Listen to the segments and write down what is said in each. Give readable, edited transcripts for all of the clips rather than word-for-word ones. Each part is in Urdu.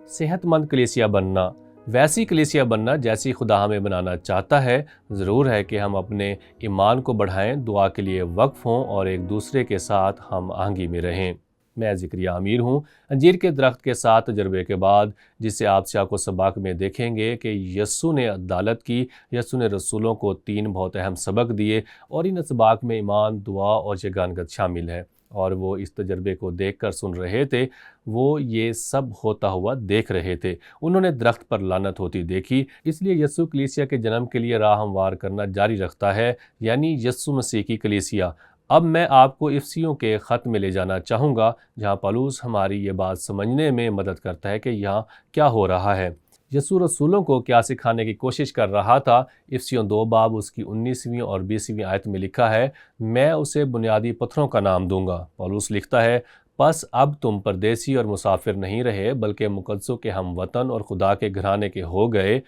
صحت مند کلیسیا بننا، ویسی کلیسیا بننا جیسی خدا ہمیں بنانا چاہتا ہے۔ ضرور ہے کہ ہم اپنے ایمان کو بڑھائیں، دعا کے لیے وقف ہوں اور ایک دوسرے کے ساتھ ہم آہنگی میں رہیں۔ میں ذکریہ امیر ہوں۔ انجیر کے درخت کے ساتھ تجربے کے بعد، جسے آپ سیاق و سباق میں دیکھیں گے کہ یسوع نے عدالت کی، یسوع نے رسولوں کو 3 بہت اہم سبق دیے، اور ان اسباق میں ایمان، دعا اور یگانگت شامل ہے، اور وہ اس تجربے کو دیکھ کر سن رہے تھے، وہ یہ سب ہوتا ہوا دیکھ رہے تھے۔ انہوں نے درخت پر لعنت ہوتی دیکھی، اس لیے یسوع کلیسیا کے جنم کے لیے راہ ہموار کرنا جاری رکھتا ہے، یعنی یسوع مسیح کی کلیسیا۔ اب میں آپ کو افسیوں کے خط میں لے جانا چاہوں گا، جہاں پولس ہماری یہ بات سمجھنے میں مدد کرتا ہے کہ یہاں کیا ہو رہا ہے۔ یسوع رسولوں کو کیا سکھانے کی کوشش کر رہا تھا۔ افسیوں 2 باب اس کی 19ویں اور 20ویں آیت میں لکھا ہے، میں اسے بنیادی پتھروں کا نام دوں گا۔ پولس لکھتا ہے، پس اب تم پردیسی اور مسافر نہیں رہے، بلکہ مقدسوں کے ہم وطن اور خدا کے گھرانے کے ہو گئے۔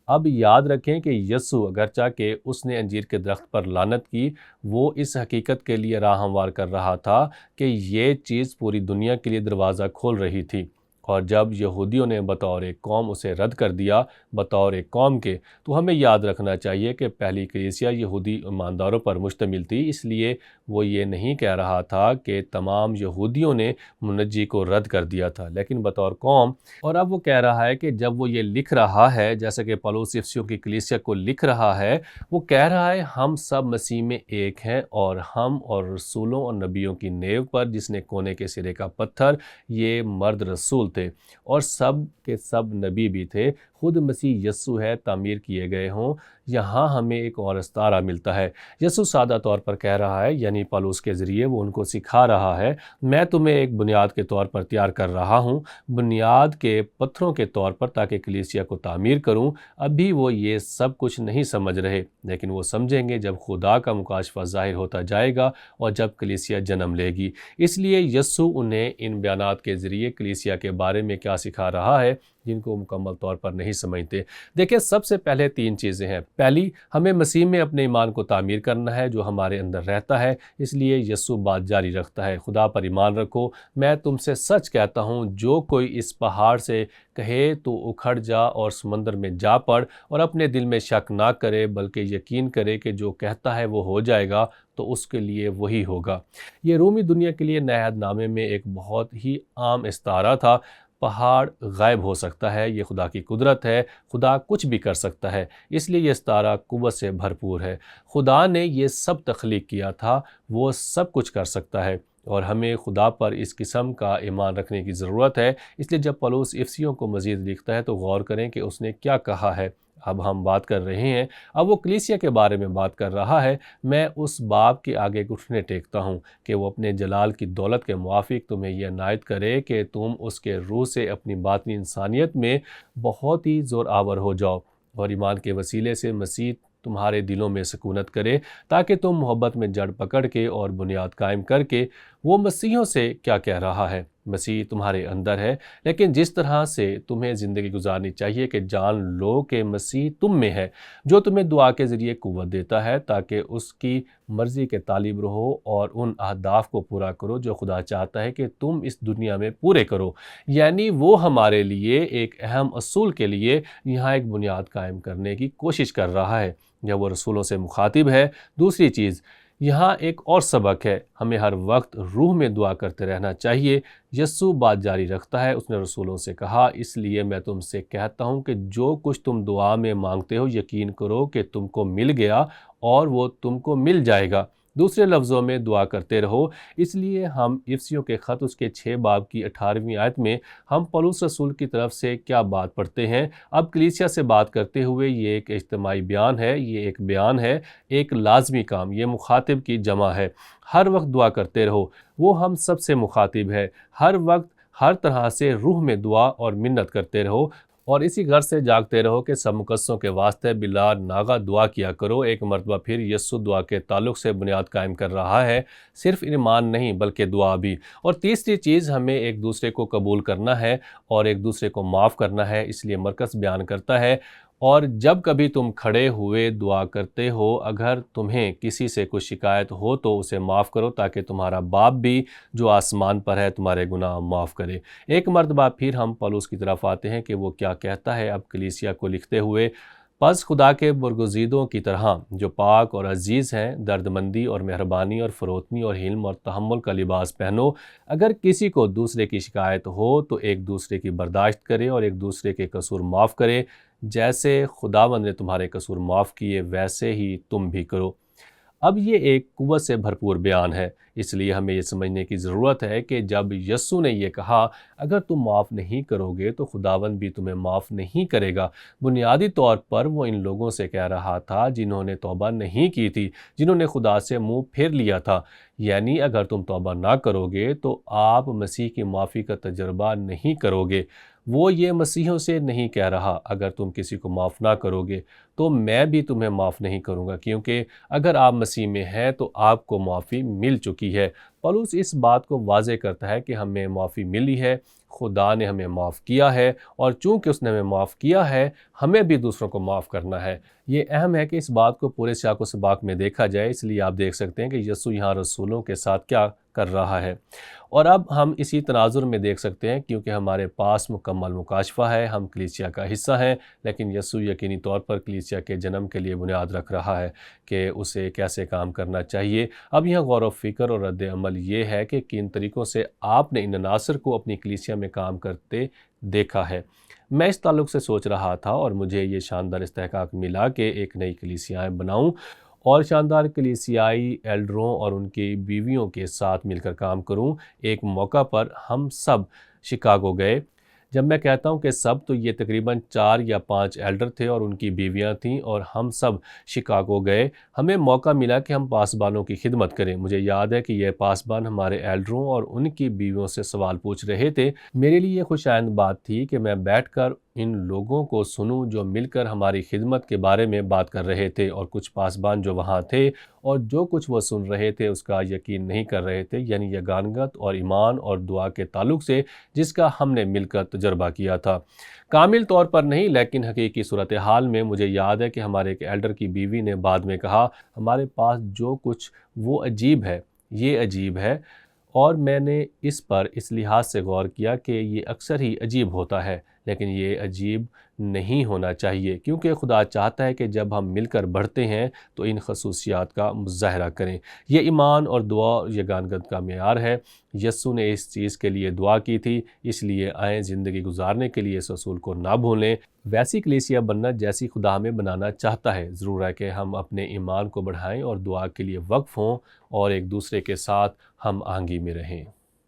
اب یاد رکھیں کہ یسوع اگرچہ کہ اس نے انجیر کے درخت پر لعنت کی، وہ اس حقیقت کے لیے راہ ہموار کر رہا تھا کہ یہ چیز پوری دنیا کے لیے دروازہ کھول رہی تھی، اور جب یہودیوں نے بطور ایک قوم اسے رد کر دیا بطور ایک قوم کے، تو ہمیں یاد رکھنا چاہیے کہ پہلی کلیسیا یہودی ایمانداروں پر مشتمل تھی، اس لیے وہ یہ نہیں کہہ رہا تھا کہ تمام یہودیوں نے منجی کو رد کر دیا تھا، لیکن بطور قوم۔ اور اب وہ کہہ رہا ہے کہ جب وہ یہ لکھ رہا ہے، جیسا کہ پولس افسیوں کی کلیسیا کو لکھ رہا ہے، وہ کہہ رہا ہے ہم سب مسیح میں ایک ہیں، اور ہم اور رسولوں اور نبیوں کی نیو پر، جس نے کونے کے سرے کا پتھر، یہ مرد رسول تھے، اور سب کے سب نبی بھی تھے، خود مسیح یسوع ہے، تعمیر کیے گئے ہوں۔ یہاں ہمیں ایک اور استعارہ ملتا ہے۔ یسوع سادہ طور پر کہہ رہا ہے، یعنی پولس کے ذریعے وہ ان کو سکھا رہا ہے، میں تمہیں ایک بنیاد کے طور پر تیار کر رہا ہوں، بنیاد کے پتھروں کے طور پر، تاکہ کلیسیا کو تعمیر کروں۔ ابھی وہ یہ سب کچھ نہیں سمجھ رہے، لیکن وہ سمجھیں گے جب خدا کا مکاشفہ ظاہر ہوتا جائے گا اور جب کلیسیا جنم لے گی۔ اس لیے یسوع انہیں ان بیانات کے ذریعے کلیسیا کے بارے میں کیا سکھا رہا ہے، جن کو مکمل طور پر نہیں سمجھتے۔ دیکھیں، سب سے پہلے 3 چیزیں ہیں۔ پہلی، ہمیں مسیح میں اپنے ایمان کو تعمیر کرنا ہے جو ہمارے اندر رہتا ہے، اس لیے یسوع بات جاری رکھتا ہے، خدا پر ایمان رکھو، میں تم سے سچ کہتا ہوں، جو کوئی اس پہاڑ سے کہے تو اکھڑ جا اور سمندر میں جا پڑ، اور اپنے دل میں شک نہ کرے بلکہ یقین کرے کہ جو کہتا ہے وہ ہو جائے گا، تو اس کے لیے وہی ہوگا۔ یہ رومی دنیا کے لیے نئے عہد نامے میں ایک بہت ہی عام استعارہ تھا۔ پہاڑ غائب ہو سکتا ہے، یہ خدا کی قدرت ہے، خدا کچھ بھی کر سکتا ہے، اس لیے یہ استعارہ قوت سے بھرپور ہے۔ خدا نے یہ سب تخلیق کیا تھا، وہ سب کچھ کر سکتا ہے، اور ہمیں خدا پر اس قسم کا ایمان رکھنے کی ضرورت ہے۔ اس لیے جب پولس افسیوں کو مزید لکھتا ہے تو غور کریں کہ اس نے کیا کہا ہے۔ اب ہم بات کر رہے ہیں، اب وہ کلیسیا کے بارے میں بات کر رہا ہے۔ میں اس باپ کے آگے گھٹنے ٹیکتا ہوں کہ وہ اپنے جلال کی دولت کے موافق تمہیں یہ عنایت کرے کہ تم اس کے روح سے اپنی باطنی انسانیت میں بہت ہی زور آور ہو جاؤ، اور ایمان کے وسیلے سے مسیح تمہارے دلوں میں سکونت کرے، تاکہ تم محبت میں جڑ پکڑ کے اور بنیاد قائم کر کے۔ وہ مسیحوں سے کیا کہہ رہا ہے؟ مسیح تمہارے اندر ہے، لیکن جس طرح سے تمہیں زندگی گزارنی چاہیے کہ جان لو کہ مسیح تم میں ہے، جو تمہیں دعا کے ذریعے قوت دیتا ہے، تاکہ اس کی مرضی کے طالب رہو اور ان اہداف کو پورا کرو جو خدا چاہتا ہے کہ تم اس دنیا میں پورے کرو۔ یعنی وہ ہمارے لیے ایک اہم اصول کے لیے یہاں ایک بنیاد قائم کرنے کی کوشش کر رہا ہے، یا وہ رسولوں سے مخاطب ہے۔ دوسری چیز، یہاں ایک اور سبق ہے، ہمیں ہر وقت روح میں دعا کرتے رہنا چاہیے۔ یسوع بات جاری رکھتا ہے، اس نے رسولوں سے کہا، اس لیے میں تم سے کہتا ہوں کہ جو کچھ تم دعا میں مانگتے ہو، یقین کرو کہ تم کو مل گیا، اور وہ تم کو مل جائے گا۔ دوسرے لفظوں میں دعا کرتے رہو۔ اس لیے ہم افسیوں کے خط اس کے 6 باب کی 18ویں آیت میں ہم پولس رسول کی طرف سے کیا بات پڑھتے ہیں۔ اب کلیسیا سے بات کرتے ہوئے یہ ایک اجتماعی بیان ہے، یہ ایک بیان ہے، ایک لازمی کام، یہ مخاطب کی جمع ہے۔ ہر وقت دعا کرتے رہو، وہ ہم سب سے مخاطب ہے۔ ہر وقت ہر طرح سے روح میں دعا اور منت کرتے رہو، اور اسی غرض سے جاگتے رہو کہ سب مقدسوں کے واسطے بلا ناغہ دعا کیا کرو۔ ایک مرتبہ پھر یسوع دعا کے تعلق سے بنیاد قائم کر رہا ہے، صرف ایمان نہیں بلکہ دعا بھی۔ اور تیسری چیز، ہمیں ایک دوسرے کو قبول کرنا ہے اور ایک دوسرے کو معاف کرنا ہے۔ اس لیے مرکز بیان کرتا ہے، اور جب کبھی تم کھڑے ہوئے دعا کرتے ہو، اگر تمہیں کسی سے کوئی شکایت ہو تو اسے معاف کرو، تاکہ تمہارا باپ بھی جو آسمان پر ہے تمہارے گناہ معاف کرے۔ ایک مرتبہ پھر ہم پولس کی طرف آتے ہیں کہ وہ کیا کہتا ہے اب کلیسیا کو لکھتے ہوئے۔ پس خدا کے برگزیدوں کی طرح جو پاک اور عزیز ہیں، دردمندی اور مہربانی اور فروتنی اور حلم اور تحمل کا لباس پہنو۔ اگر کسی کو دوسرے کی شکایت ہو تو ایک دوسرے کی برداشت کرے اور ایک دوسرے کے قصور معاف کرے، جیسے خداوند نے تمہارے قصور معاف کیے ویسے ہی تم بھی کرو۔ اب یہ ایک قوت سے بھرپور بیان ہے، اس لیے ہمیں یہ سمجھنے کی ضرورت ہے کہ جب یسوع نے یہ کہا اگر تم معاف نہیں کرو گے تو خداوند بھی تمہیں معاف نہیں کرے گا، بنیادی طور پر وہ ان لوگوں سے کہہ رہا تھا جنہوں نے توبہ نہیں کی تھی، جنہوں نے خدا سے منہ پھیر لیا تھا۔ یعنی اگر تم توبہ نہ کرو گے تو آپ مسیح کی معافی کا تجربہ نہیں کرو گے۔ وہ یہ مسیحیوں سے نہیں کہہ رہا اگر تم کسی کو معاف نہ کرو گے تو میں بھی تمہیں معاف نہیں کروں گا، کیونکہ اگر آپ مسیح میں ہیں تو آپ کو معافی مل چکی ہے۔ پولس اس بات کو واضح کرتا ہے کہ ہمیں معافی ملی ہے، خدا نے ہمیں معاف کیا ہے، اور چونکہ اس نے ہمیں معاف کیا ہے ہمیں بھی دوسروں کو معاف کرنا ہے۔ یہ اہم ہے کہ اس بات کو پورے سیاق و سباق میں دیکھا جائے، اس لیے آپ دیکھ سکتے ہیں کہ یسوع یہاں رسولوں کے ساتھ کیا کر رہا ہے۔ اور اب ہم اسی تناظر میں دیکھ سکتے ہیں کیونکہ ہمارے پاس مکمل مکاشفہ ہے، ہم کلیسیا کا حصہ ہیں، لیکن یسوع یقینی طور پر کلیسیا کے جنم کے لیے بنیاد رکھ رہا ہے کہ اسے کیسے کام کرنا چاہیے۔ اب یہاں غور و فکر اور رد عمل یہ ہے کہ کن طریقوں سے آپ نے ان عناصر کو اپنی کلیسیا میں کام کرتے دیکھا ہے۔ میں اس تعلق سے سوچ رہا تھا اور مجھے یہ شاندار استحقاق ملا کہ ایک نئی کلیسیاں بناؤں اور شاندار کلیسیائی ایلڈروں اور ان کی بیویوں کے ساتھ مل کر کام کروں۔ ایک موقع پر ہم سب شکاگو گئے۔ جب میں کہتا ہوں کہ سب تو یہ تقریباً 4 یا 5 ایلڈر تھے اور ان کی بیویاں تھیں، اور ہم سب شکاگو گئے۔ ہمیں موقع ملا کہ ہم پاسبانوں کی خدمت کریں۔ مجھے یاد ہے کہ یہ پاسبان ہمارے ایلڈروں اور ان کی بیویوں سے سوال پوچھ رہے تھے۔ میرے لیے یہ خوشائند بات تھی کہ میں بیٹھ کر ان لوگوں کو سنوں جو مل کر ہماری خدمت کے بارے میں بات کر رہے تھے، اور کچھ پاسبان جو وہاں تھے اور جو کچھ وہ سن رہے تھے اس کا یقین نہیں کر رہے تھے، یعنی یگانگت اور ایمان اور دعا کے تعلق سے جس کا ہم نے مل کر تجربہ کیا تھا۔ کامل طور پر نہیں، لیکن حقیقی صورتحال میں مجھے یاد ہے کہ ہمارے ایک ایلڈر کی بیوی نے بعد میں کہا ہمارے پاس جو کچھ وہ عجیب ہے، یہ عجیب ہے، اور میں نے اس پر اس لحاظ سے غور کیا کہ یہ اکثر ہی عجیب ہوتا ہے، لیکن یہ عجیب نہیں ہونا چاہیے، کیونکہ خدا چاہتا ہے کہ جب ہم مل کر بڑھتے ہیں تو ان خصوصیات کا مظاہرہ کریں۔ یہ ایمان اور دعا اور یگانگت کا معیار ہے۔ یسوع نے اس چیز کے لیے دعا کی تھی، اس لیے آئیں زندگی گزارنے کے لیے اس اصول کو نہ بھولیں۔ ویسی کلیسیا بننا جیسی خدا ہمیں بنانا چاہتا ہے، ضرور ہے کہ ہم اپنے ایمان کو بڑھائیں اور دعا کے لیے وقف ہوں اور ایک دوسرے کے ساتھ ہم آہنگی میں رہیں۔